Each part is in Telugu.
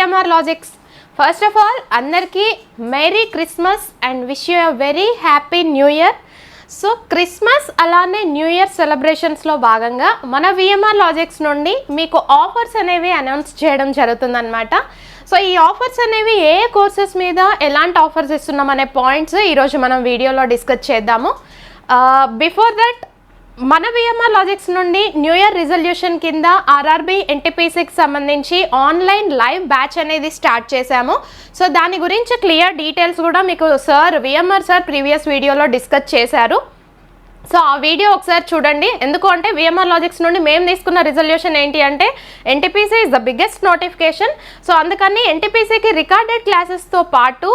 VMR Logics. First of all అందరికీ merry Christmas and wish you a very happy new year. So Christmas అలానే న్యూ ఇయర్ సెలబ్రేషన్స్లో భాగంగా మన VMR Logics నుండి మీకు ఆఫర్స్ అనేవి అనౌన్స్ చేయడం జరుగుతుందన్నమాట. సో ఈ ఆఫర్స్ అనేవి ఏ కోర్సెస్ మీద ఎలాంటి ఆఫర్స్ ఇస్తున్నాం అనే పాయింట్స్ ఈరోజు మనం వీడియోలో డిస్కస్ చేద్దాము. బిఫోర్ దట్ మన VMR Logics నుండి న్యూ ఇయర్ రిజల్యూషన్ కింద RRB NTPCకి సంబంధించి ఆన్లైన్ లైవ్ బ్యాచ్ అనేది స్టార్ట్ చేశాము. సో దాని గురించి క్లియర్ డీటెయిల్స్ కూడా మీకు VMR సార్ ప్రీవియస్ వీడియోలో డిస్కస్ చేశారు. సో ఆ వీడియో ఒకసారి చూడండి. ఎందుకు అంటే VMR Logics నుండి మేము తీసుకున్న రిజల్యూషన్ ఏంటి అంటే NTPC is the biggest notification. So అందుకని NTPCకి రికార్డెడ్ క్లాసెస్తో పాటు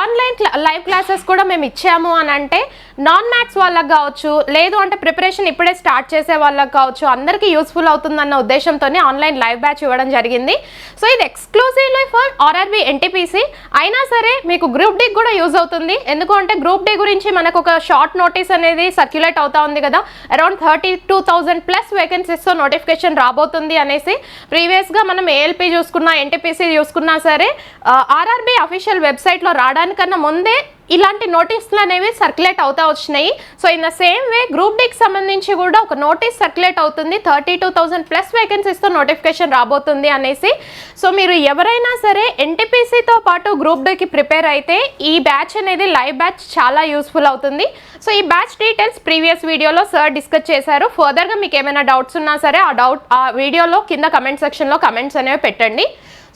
ఆన్లైన్ లైవ్ క్లాసెస్ కూడా మేము ఇచ్చాము అని అంటే నాన్ మ్యాథ్స్ వాళ్ళకి కావచ్చు, లేదు అంటే ప్రిపరేషన్ ఇప్పుడే స్టార్ట్ చేసే వాళ్ళకి కావచ్చు, అందరికీ యూస్ఫుల్ అవుతుందన్న ఉద్దేశంతోనే ఆన్లైన్ లైవ్ బ్యాచ్ ఇవ్వడం జరిగింది. సో ఇది ఎక్స్క్లూజివ్లీ ఫర్ RRB NTPC. అయినా సరే మీకు గ్రూప్ డి కూడా యూజ్ అవుతుంది. ఎందుకు అంటే గ్రూప్ డి గురించి మనకు ఒక షార్ట్ నోటీస్ అనేది సర్క్యులేట్ అవుతా ఉంది కదా, అరౌండ్ 32,000+ వేకెన్సీస్తో నోటిఫికేషన్ రాబోతుంది అనేసి. ప్రీవియస్గా మనం ALP చూసుకున్నా NTPC చూసుకున్నా సరే RRB అఫీషియల్ వెబ్సైట్లో రావడానికన్నా ముందే ఇలాంటి నోటీసులు అనేవి సర్క్యులేట్ అవుతా వచ్చినాయి. So in the same way group డికి సంబంధించి కూడా ఒక నోటీస్ సర్క్యులేట్ అవుతుంది, 32,000+ వేకెన్సీస్తో నోటిఫికేషన్ రాబోతుంది అనేసి. సో మీరు ఎవరైనా సరే NTPCతో పాటు గ్రూప్ డికి ప్రిపేర్ అయితే ఈ బ్యాచ్ అనేది లైవ్ బ్యాచ్ చాలా యూస్ఫుల్ అవుతుంది. సో ఈ బ్యాచ్ డీటెయిల్స్ ప్రీవియస్ వీడియోలో సార్ డిస్కస్ చేశారు. ఫర్దర్గా మీకు ఏమైనా డౌట్స్ ఉన్నా సరే ఆ వీడియోలో కింద కమెంట్ సెక్షన్లో కమెంట్స్ అనేవి పెట్టండి.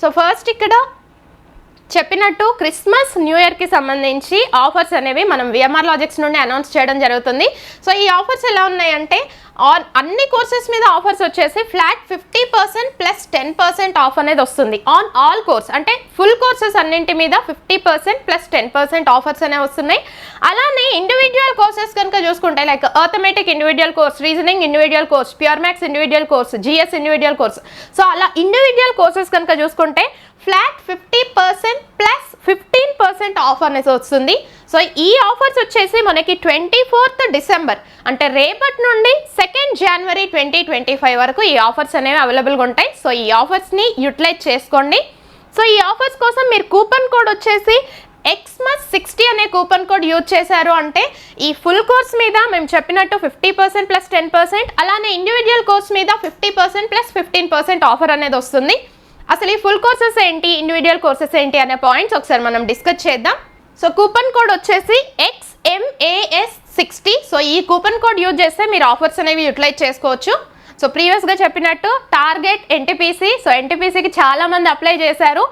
సో ఫస్ట్ ఇక్కడ చెప్పినట్టు క్రిస్మస్ న్యూ ఇయర్కి సంబంధించి ఆఫర్స్ అనేవి మనం VMR Logics నుండి అనౌన్స్ చేయడం జరుగుతుంది. సో ఈ ఆఫర్స్ ఎలా ఉన్నాయంటే అన్ని కోర్సెస్ మీద ఆఫర్స్ వచ్చేసి ఫ్లాట్ 50% + 10% ఆఫ్ అనేది వస్తుంది ఆన్ ఆల్ కోర్స్. అంటే ఫుల్ కోర్సెస్ అన్నింటి మీద 50% + 10% ఆఫర్స్ అనేవి వస్తున్నాయి. అలానే ఇండివిజువల్ కోర్సెస్ కనుక చూసుకుంటే like arithmetic individual course, reasoning individual course, pure maths individual course, GS individual course. So అలా ఇండివిజువల్ కోర్సెస్ కనుక చూసుకుంటే ఫ్లాట్ 50% + 15% ఆఫ్ అనేది వస్తుంది. సో ఈ ఆఫర్స్ వచ్చేసి మనకి 24th డిసెంబర్ అంటే రేపటి నుండి 2nd జనవరి 2025 వరకు ఈ ఆఫర్స్ అనేవి అవైలబుల్గా ఉంటాయి. సో ఈ ఆఫర్స్ని యూటిలైజ్ చేసుకోండి. సో ఈ ఆఫర్స్ కోసం మీరు కూపన్ కోడ్ వచ్చేసి XMAS60 అనే కూపన్ కోడ్ యూజ్ చేశారు అంటే ఈ ఫుల్ కోర్స్ మీద మేము చెప్పినట్టు 50% + 10%, అలానే ఇండివిజువల్ కోర్స్ మీద 50% + 15% ఆఫర్ అనేది వస్తుంది. అసలు ఈ ఫుల్ కోర్సెస్ ఏంటి, ఇండివిజువల్ కోర్సెస్ ఏంటి అనే పాయింట్స్ ఒకసారి మనం డిస్కస్ చేద్దాం. సో కూపన్ కోడ్ వచ్చేసి XMAS60. సో ఈ కూపన్ కోడ్ యూజ్ చేస్తే మీరు ఆఫర్స్ అనేవి యూటిలైజ్ చేసుకోవచ్చు. సో ప్రీవియస్గా చెప్పినట్టు టార్గెట్ NTPC. సో NTPCకి చాలామంది అప్లై చేశారు.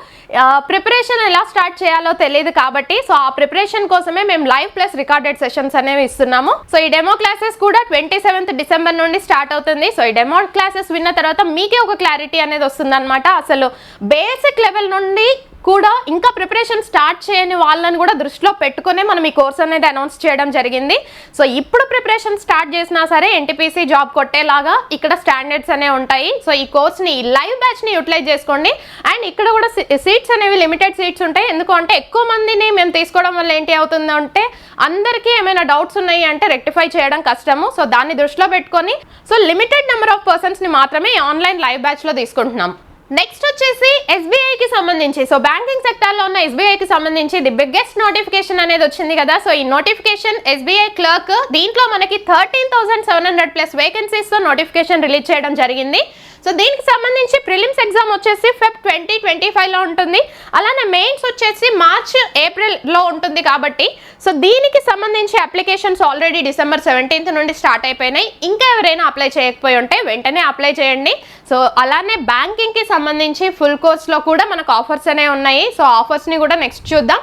ప్రిపరేషన్ ఎలా స్టార్ట్ చేయాలో తెలియదు కాబట్టి సో ఆ ప్రిపరేషన్ కోసమే మేము లైవ్ ప్లస్ రికార్డెడ్ సెషన్స్ అనేవి ఇస్తున్నాము. సో ఈ డెమో క్లాసెస్ కూడా 27th డిసెంబర్ నుండి స్టార్ట్ అవుతుంది. సో ఈ డెమో క్లాసెస్ విన్న తర్వాత మీకే ఒక క్లారిటీ అనేది వస్తుంది అనమాట. అసలు బేసిక్ లెవెల్ నుండి కూడా ఇంకా ప్రిపరేషన్ స్టార్ట్ చేయని వాళ్ళని కూడా దృష్టిలో పెట్టుకునే మనం ఈ కోర్స్ అనేది అనౌన్స్ చేయడం జరిగింది. సో ఇప్పుడు ప్రిపరేషన్ స్టార్ట్ చేసినా సరే NTPC జాబ్ కొట్టేలాగా ఇక్కడ స్టాండర్డ్స్ అనేవి ఉంటాయి. సో ఈ కోర్స్ని ఈ లైవ్ బ్యాచ్ని యూటిలైజ్ చేసుకోండి. అండ్ ఇక్కడ కూడా సీట్స్ అనేవి లిమిటెడ్ సీట్స్ ఉంటాయి. ఎందుకంటే ఎక్కువ మందిని మేము తీసుకోవడం వల్ల ఏంటి అవుతుంది అంటే అందరికీ ఏమైనా డౌట్స్ ఉన్నాయి అంటే రెక్టిఫై చేయడం కష్టము. సో దాన్ని దృష్టిలో పెట్టుకొని సో లిమిటెడ్ నెంబర్ ఆఫ్ పర్సన్స్ని మాత్రమే ఆన్లైన్ లైవ్ బ్యాచ్లో తీసుకుంటున్నాం. నెక్స్ట్ వచ్చేసి SBIకి సంబంధించి సో బ్యాంకింగ్ సెక్టార్లో ఉన్న SBIకి సంబంధించి ది బిగ్గెస్ట్ నోటిఫికేషన్ అనేది వచ్చింది కదా. సో ఈ నోటిఫికేషన్ SBI క్లర్క్ దీంట్లో మనకి 13,700+ వేకెన్సీస్తో నోటిఫికేషన్ రిలీజ్ చేయడం జరిగింది. సో దీనికి సంబంధించి ప్రిలిమ్స్ ఎగ్జామ్ వచ్చేసి Feb 2025లో ఉంటుంది. అలానే మెయిన్స్ వచ్చేసి March, Aprilలో ఉంటుంది కాబట్టి సో దీనికి సంబంధించి అప్లికేషన్స్ ఆల్రెడీ December 17th నుండి స్టార్ట్ అయిపోయినాయి. ఇంకా ఎవరైనా అప్లై చేయకపోయి ఉంటే వెంటనే అప్లై చేయండి. సో అలానే బ్యాంకింగ్కి సంబంధించి ఫుల్ కోర్స్లో కూడా మనకు ఆఫర్స్ అనేవి ఉన్నాయి. సో ఆఫర్స్ని కూడా నెక్స్ట్ చూద్దాం.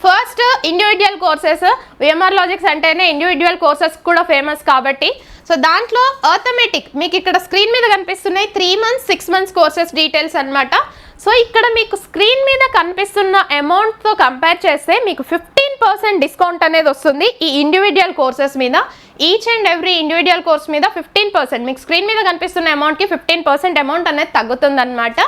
First individual courses. VMR Logics అంటేనే ఇండివిజువల్ కోర్సెస్ కూడా ఫేమస్ కాబట్టి సో దాంట్లో అర్థమెటిక్ మీకు ఇక్కడ స్క్రీన్ మీద కనిపిస్తున్నాయి 3 months, 6 months కోర్సెస్ డీటెయిల్స్ అనమాట. సో ఇక్కడ మీకు స్క్రీన్ మీద కనిపిస్తున్న అమౌంట్తో కంపేర్ చేస్తే మీకు 15% డిస్కౌంట్ అనేది వస్తుంది ఈ ఇండివిజువల్ కోర్సెస్ మీద. Each and every individual course మీద 15% మీకు స్క్రీన్ మీద కనిపిస్తున్న అమౌంట్కి 15% అమౌంట్ అనేది తగ్గుతుంది అనమాట.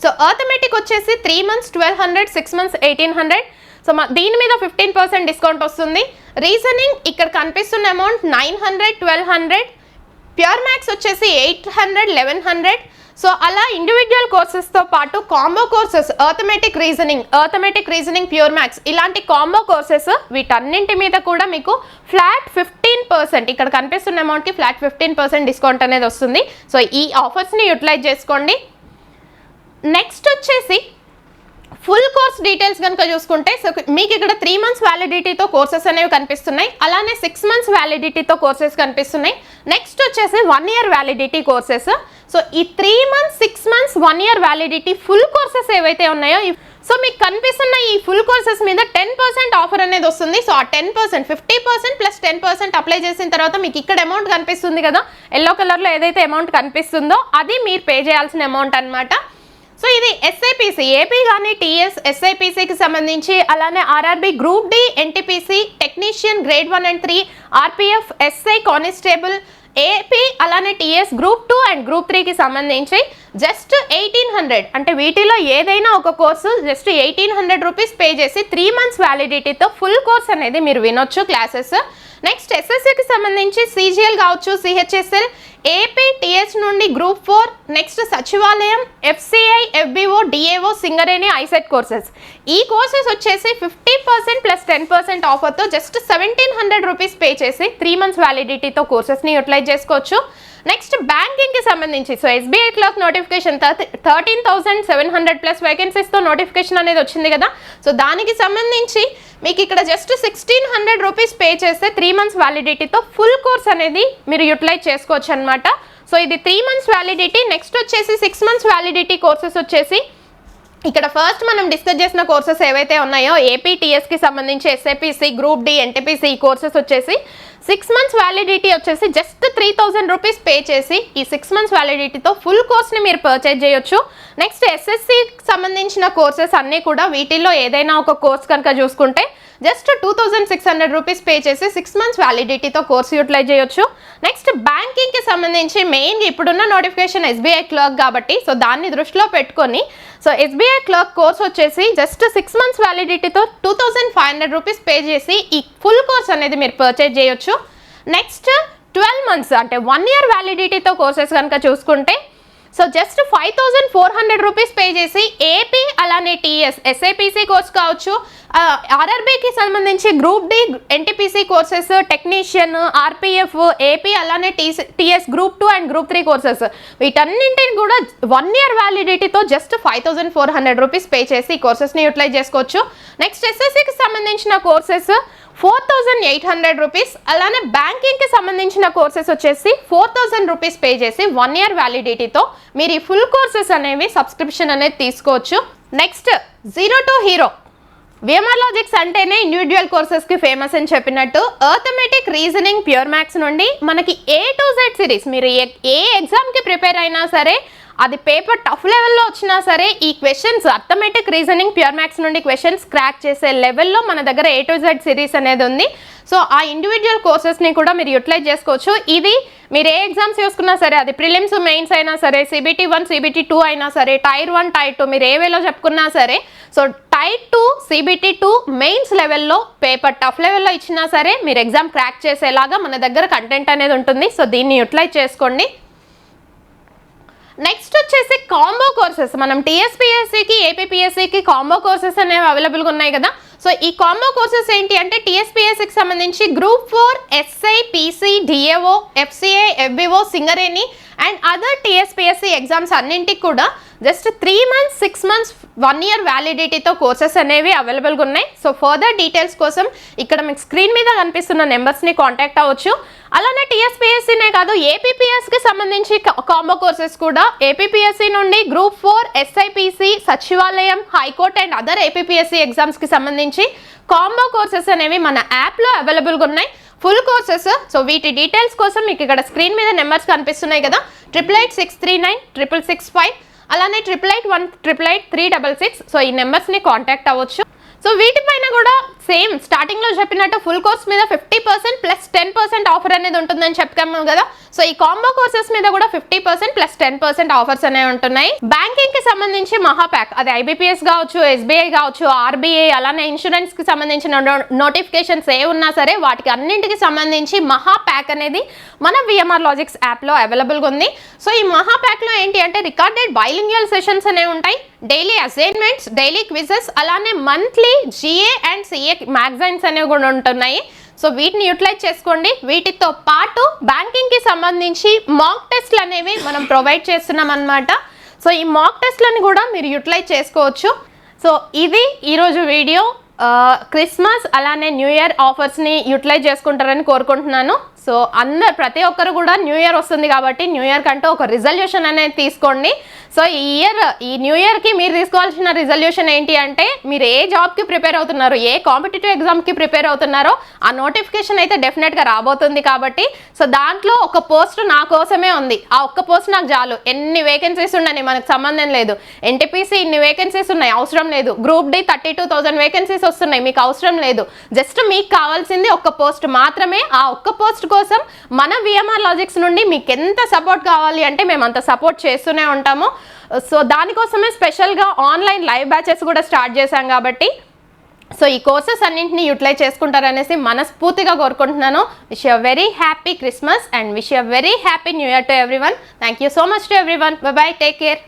సో అర్థమెటిక్ వచ్చేసి 3 months 1200, 6 months 1800. సో దీని మీద 15% డిస్కౌంట్ వస్తుంది. రీజనింగ్ ఇక్కడ కనిపిస్తున్న అమౌంట్ 900, 1200. ప్యూర్ మ్యాథ్స్ వచ్చేసి 800, 1100. సో అలా ఇండివిజువల్ కోర్సెస్తో పాటు combo courses arithmetic reasoning pure maths ఇలాంటి కాంబో కోర్సెస్ వీటన్నింటి మీద కూడా మీకు ఫ్లాట్ 15%, ఇక్కడ కనిపిస్తున్న అమౌంట్కి ఫ్లాట్ 15% డిస్కౌంట్ అనేది వస్తుంది. సో ఈ ఆఫర్స్ని యూటిలైజ్ చేసుకోండి. నెక్స్ట్ వచ్చేసి ఫుల్ కోర్స్ డీటెయిల్స్ కనుక చూసుకుంటే, సో మీకు ఇక్కడ 3 months వ్యాలిడిటీతో కోర్సెస్ అనేవి కనిపిస్తున్నాయి. అలానే 6 months వ్యాలిడిటీతో కోర్సెస్ కనిపిస్తున్నాయి. నెక్స్ట్ వచ్చేసి 1 year వ్యాలిడిటీ కోర్సెస్. సో ఈ 3 months, 6 months, 1 year validity full courses ఏవైతే ఉన్నాయో, సో మీకు కనిపిస్తున్న ఈ ఫుల్ కోర్సెస్ మీద 10% ఆఫర్ అనేది వస్తుంది. సో ఆ 10%, 50% ప్లస్ 10% అప్లై చేసిన తర్వాత మీకు ఇక్కడ అమౌంట్ కనిపిస్తుంది కదా, ఎల్లో కలర్లో ఏదైతే అమౌంట్ కనిపిస్తుందో అది మీరు పే చేయాల్సిన అమౌంట్ అనమాట. సో ఇది ఎస్ఐపిసి, ఏపీ కానీ టీఎస్ ఎస్ఐపిసికి సంబంధించి, అలానే RRB group D, NTPC technician grade 1 and 3, RPF, SI constable, AP అలానే టీఎస్ గ్రూప్ 2 and గ్రూప్ 3కి సంబంధించి జస్ట్ 1800, అంటే వీటిలో ఏదైనా ఒక కోర్సు జస్ట్ 1800 రూపీస్ పే చేసి 3 months వ్యాలిడిటీతో ఫుల్ కోర్స్ అనేది మీరు వినొచ్చు క్లాసెస్. నెక్స్ట్ ఎస్ఎస్సికి సంబంధించి సిజిఎల్ కావచ్చు, సిహెచ్ఎస్ఎల్, ఏపీ టీఎస్ నుండి గ్రూప్ 4, నెక్స్ట్ సచివాలయం, FCI, FBO, DAO, Singareni, ICET courses. ఈ కోర్సెస్ వచ్చేసి 50% ప్లస్ 10% ఆఫర్తో జస్ట్ 1700 రూపీస్ పే చేసి 3 months వ్యాలిడిటీతో కోర్సెస్ని యూటిలైజ్ చేసుకోవచ్చు. నెక్స్ట్ బ్యాంకింగ్కి సంబంధించి, so SBI clerk notification 13,700 plus వేకెన్సీస్తో నోటిఫికేషన్ అనేది వచ్చింది కదా, సో దానికి సంబంధించి మీకు ఇక్కడ జస్ట్ 1600 రూపీస్ పే చేస్తే 3 months వ్యాలిడిటీతో ఫుల్ కోర్స్ అనేది మీరు యూటిలైజ్ చేసుకోవచ్చు అనమాట. సో ఇది 3 months వ్యాలిడిటీ. నెక్స్ట్ వచ్చేసి 6 months వ్యాలిడిటీ కోర్సెస్ వచ్చేసి ఇక్కడ ఫస్ట్ మనం డిస్కస్ చేసిన కోర్సెస్ ఏవైతే ఉన్నాయో, ఏపీ టీఎస్కి సంబంధించి ఎస్ఐపిసి, గ్రూప్ డి, ఎన్టీపీసీ ఈ కోర్సెస్ వచ్చేసి 6 months వ్యాలిడిటీ వచ్చేసి జస్ట్ 3000 రూపీస్ పే చేసి ఈ 6 months వ్యాలిడిటీతో ఫుల్ కోర్స్ని మీరు పర్చేజ్ చేయొచ్చు. నెక్స్ట్ ఎస్ఎస్సికి సంబంధించిన కోర్సెస్ అన్నీ కూడా వీటిల్లో ఏదైనా ఒక కోర్స్ కనుక చూసుకుంటే జస్ట్ 2600 రూపీస్ పే చేసి 6 months వ్యాలిడిటీతో కోర్స్ యూటిలైజ్ చేయొచ్చు. నెక్స్ట్ బ్యాంకింగ్కి సంబంధించి మెయిన్గా ఇప్పుడున్న నోటిఫికేషన్ ఎస్బీఐ క్లర్క్ కాబట్టి, సో దాన్ని దృష్టిలో పెట్టుకొని సో ఎస్బీఐ క్లర్క్ కోర్స్ వచ్చేసి జస్ట్ 6 months వ్యాలిడిటీతో 2500 రూపీస్ పే చేసి ఈ ఫుల్ కోర్స్ అనేది మీరు పర్చేజ్ చేయొచ్చు. నెక్స్ట్ 12 months అంటే 1 year వ్యాలిడిటీతో కోర్సెస్ కనుక చూసుకుంటే సో జస్ట్ 5400 రూపీస్ పే చేసి ఏపీ అలానే టీఎస్ ఎస్ఐపిసి కోర్స్ కావచ్చు, ఆర్ఆర్బీకి సంబంధించి group D, NTPC courses, technician, RPF, AP అలానే TS group 2 and group 3 courses వీటన్నింటిని కూడా 1 year వ్యాలిడిటీతో జస్ట్ 5400 రూపీస్ పే చేసి ఈ కోర్సెస్ని యూటిలైజ్ చేసుకోవచ్చు. నెక్స్ట్ ఎస్ఎస్సికి సంబంధించిన కోర్సెస్ 4800 రూపీస్, అలానే బ్యాంకింగ్కి సంబంధించిన కోర్సెస్ వచ్చేసి 4000 రూపీస్ పే చేసి 1 year వ్యాలిడిటీతో మీరు ఈ ఫుల్ కోర్సెస్ అనేవి సబ్స్క్రిప్షన్ అనేది తీసుకోవచ్చు. Next 0 to hero, VMR logics అంటేనే ఇండివిజువల్ కోర్సెస్కి ఫేమస్ అని చెప్పినట్టు అర్థమెటిక్ రీజనింగ్ ప్యూర్ మ్యాథ్స్ నుండి మనకి A to Z సిరీస్, మీరు ఏ ఎగ్జామ్కి ప్రిపేర్ అయినా సరే, అది పేపర్ టఫ్ లెవెల్లో వచ్చినా సరే, ఈ questions arithmetic reasoning pure maths నుండి క్వశ్చన్స్ క్రాక్ చేసే లెవెల్లో మన దగ్గర A to Z సిరీస్ అనేది ఉంది. సో ఆ ఇండివిజువల్ కోర్సెస్ని కూడా మీరు యూటిలైజ్ చేసుకోవచ్చు. ఇది మీరు ఏ ఎగ్జామ్స్ చూసుకున్నా సరే, అది ప్రిలిమ్స్, మెయిన్స్ అయినా సరే, CBT 1, CBT 2 అయినా సరే, టైర్ 1, టైర్ 2 మీరు ఏ వేలో చెప్పుకున్నా సరే, సో టైర్ 2, CBT 2 మెయిన్స్ లెవెల్లో పేపర్ టఫ్ లెవెల్లో ఇచ్చినా సరే మీరు ఎగ్జామ్ క్రాక్ చేసేలాగా మన దగ్గర కంటెంట్ అనేది ఉంటుంది. సో దీన్ని యూటిలైజ్ చేసుకోండి. నెక్స్ట్ వచ్చేసి కాంబో కోర్సెస్, మనం టీఎస్పీఎస్సీకి, ఏపీపీఎస్సీకి కాంబో కోర్సెస్ అనేవి అవైలబుల్గా ఉన్నాయి కదా. సో ఈ కాంబో కోర్సెస్ ఏంటి అంటే టీఎస్పీఎస్సీకి సంబంధించి group 4, SI, PC, DAO, FCI, FBO, Singareni and other TSPSC exams అన్నింటికి కూడా జస్ట్ 3 months, 6 months, 1 year వ్యాలిడిటీతో కోర్సెస్ అనేవి అవైలబుల్గా ఉన్నాయి. సో ఫర్దర్ డీటెయిల్స్ కోసం ఇక్కడ మీకు స్క్రీన్ మీద కనిపిస్తున్న నెంబర్స్ని కాంటాక్ట్ అవ్వచ్చు. అలానే టీఎస్పీఎస్సీనే కాదు, ఏపీపీఎస్కి సంబంధించి కాంబో కోర్సెస్ కూడా ఏపీపీఎస్సీ నుండి గ్రూప్ 4, ఎస్ఐపిసి, సచివాలయం, హైకోర్టు అండ్ అదర్ ఏపీపీఎస్సీ ఎగ్జామ్స్కి సంబంధించి కాంబో కోర్సెస్ అనేవి మన యాప్లో అవైలబుల్గా ఉన్నాయి, ఫుల్ కోర్సెస్. సో వీటి డీటెయిల్స్ కోసం మీకు ఇక్కడ స్క్రీన్ మీద నెంబర్స్ కనిపిస్తున్నాయి కదా, 8886396665, అలానే 8818883666. సో ఈ నెంబర్స్ని కాంటాక్ట్ అవ్వచ్చు. సో వీటిపైన కూడా సేమ్ స్టార్టింగ్లో చెప్పినట్టు ఫుల్ కోర్స్ మీద 50% ప్లస్ 10% ఆఫర్ అనేది ఉంటుందని చెప్తాము కదా. సో ఈ కాంబో కోర్సెస్ మీద కూడా 50% ప్లస్ 10% ఆఫర్స్ అనేవి ఉంటున్నాయి. బ్యాంకింగ్ కి సంబంధించి మహా ప్యాక్, అది ఐబీపీఎస్ కావచ్చు, ఎస్బీఐ కావచ్చు, ఆర్బీఐ, అలానే ఇన్సూరెన్స్ కి సంబంధించిన నోటిఫికేషన్స్ ఏ ఉన్నా సరే వాటికి అన్నింటికి సంబంధించి మహా ప్యాక్ అనేది మన విఎంఆర్ లాజిక్స్ యాప్లో అవైలబుల్గా ఉంది. సో ఈ మహా ప్యాక్లో ఏంటి అంటే రికార్డెడ్ బైలింగ్యువల్ సెషన్స్ అనేవి ఉంటాయి, డైలీ అసైన్మెంట్స్, డైలీ క్విజెస్, అలానే monthly GA and CA magazines అనేవి కూడా ఉంటున్నాయి. సో వీటిని యూటిలైజ్ చేసుకోండి. వీటితో పాటు బ్యాంకింగ్కి సంబంధించి మాక్ టెస్ట్లు అనేవి మనం ప్రొవైడ్ చేస్తున్నాం అన్నమాట. సో ఈ మాక్ టెస్ట్లని కూడా మీరు యూటిలైజ్ చేసుకోవచ్చు. సో ఇది ఈరోజు వీడియో. క్రిస్మస్ అలానే న్యూ ఇయర్ ఆఫర్స్ని యూటిలైజ్ చేసుకుంటారని కోరుకుంటున్నాను. సో ప్రతి ఒక్కరు కూడా న్యూ ఇయర్ వస్తుంది కాబట్టి న్యూ ఇయర్ కంటూ ఒక రిజల్యూషన్ అనేది తీసుకోండి. సో ఈ న్యూ ఇయర్కి మీరు తీసుకోవాల్సిన రిజల్యూషన్ ఏంటి అంటే మీరు ఏ జాబ్కి ప్రిపేర్ అవుతున్నారో, ఏ కాంపిటేటివ్ ఎగ్జామ్కి ప్రిపేర్ అవుతున్నారో ఆ నోటిఫికేషన్ అయితే డెఫినెట్గా రాబోతుంది కాబట్టి సో దాంట్లో ఒక పోస్ట్ నా కోసమే ఉంది, ఆ ఒక్క పోస్ట్ నాకు చాలు. ఎన్ని వేకెన్సీస్ ఉండని మనకు సంబంధం లేదు. ఎన్టీపీసీ ఇన్ని వేకెన్సీస్ ఉన్నాయి, అవసరం లేదు. గ్రూప్ డి 32,000 వేకెన్సీస్ వస్తున్నాయి, మీకు అవసరం లేదు. జస్ట్ మీకు కావాల్సింది ఒక్క పోస్ట్ మాత్రమే. ఆ ఒక్క పోస్ట్ కోసం మన విఎంఆర్ లాజిక్స్ నుండి మీకు ఎంత సపోర్ట్ కావాలి అంటే మేము అంత సపోర్ట్ చేస్తూనే ఉంటాము. సో దానికోసమే స్పెషల్గా ఆన్లైన్ లైవ్ బ్యాచెస్ కూడా స్టార్ట్ చేశాం కాబట్టి సో ఈ కోర్సెస్ అన్నింటినీ యూటిలైజ్ చేసుకుంటారనేసి మనస్ఫూర్తిగా కోరుకుంటున్నాను. Wish you very happy Christmas and wish you very happy new year to everyone. Thank you so much to everyone. By by, take care.